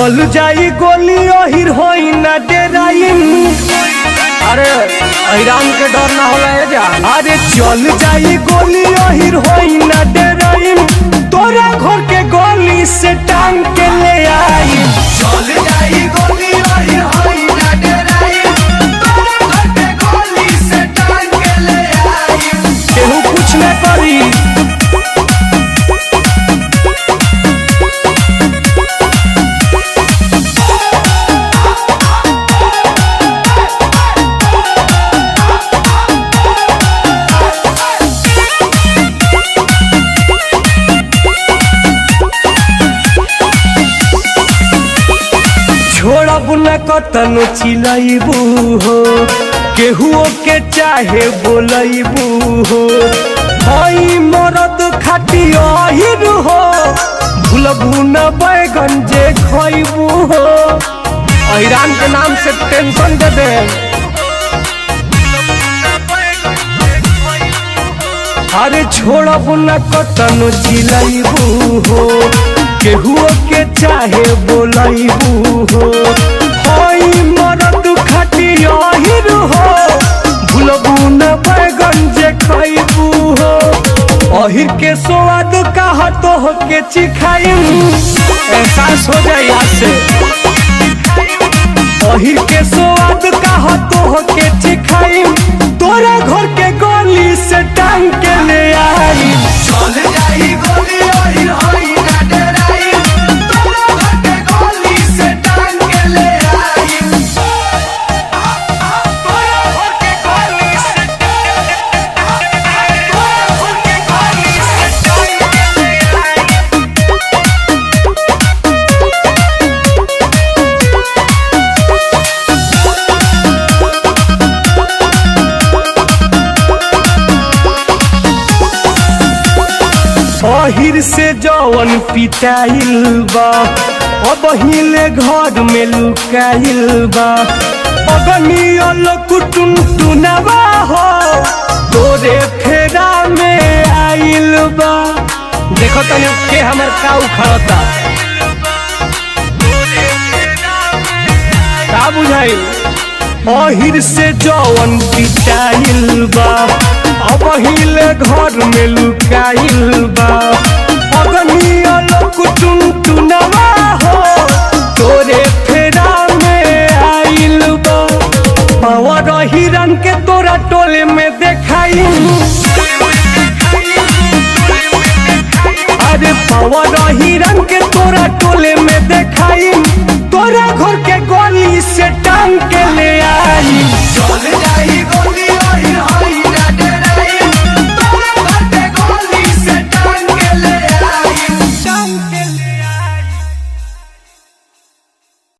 चल जाई गोली ओहिर होई ना डेराइन। अरे ऐरान के डर ना होला है जा। अरे चल जाई गोली ओहिर होई ना डेराइन, तोरा घर के गोली से टांग के ले आई। चल जाई गोली ओहिर होई ना डेराइन, तोरा घर के गोली से टांग के ले आई। केहू कुछ न करी। छोड़ब न कतनो चिलैबू हो, केहुओ के चाहे बोलैबू हो। हई मरद खाटी अहिर हो, भूलबू न बैगन जे खैबू हो। ऐरान के नाम से टेंशन दे दे। अरे छोड़ब न कतनो चिलैबू हो, केहुओ के चाहे बोलैबू हो। हई मरद खाटी अहिर हो, भूलबू न बैगन जे खैबू हो। अहिर के स्वाद कहा तो के चिखाइम, एहसास हो जाए आज से। अहिर के स्वाद कहा तो के चिखाइम, तोरा घर के गोली से टांग के ले आई। चल जाई गोली ओहिर होई ना डेराइन, तोरा घर के गोली से टांग के ले आई। तोरा घर के गोली से टांग के ले आई। अहिर से जवन पिटाइल बा, अब हिले घर में लुकाइल बा। अगनियल कुटुन टुनवा हो, तोरे फेरा में आइल बा। देखो तने के हमर का उखड़ता का बुझाइल। अहिर से जवन पिटाइल बा, अब हिले घर में लुकाइल बा। अगनियल कुटुन टुनवा हो, तोरे फेरा में आइल बा। पावर हिरन के तोरा टोले में देखाई। अरे पावर हिरन के तोरा टोले में देखाई, तोरा घर के गोली से टांग के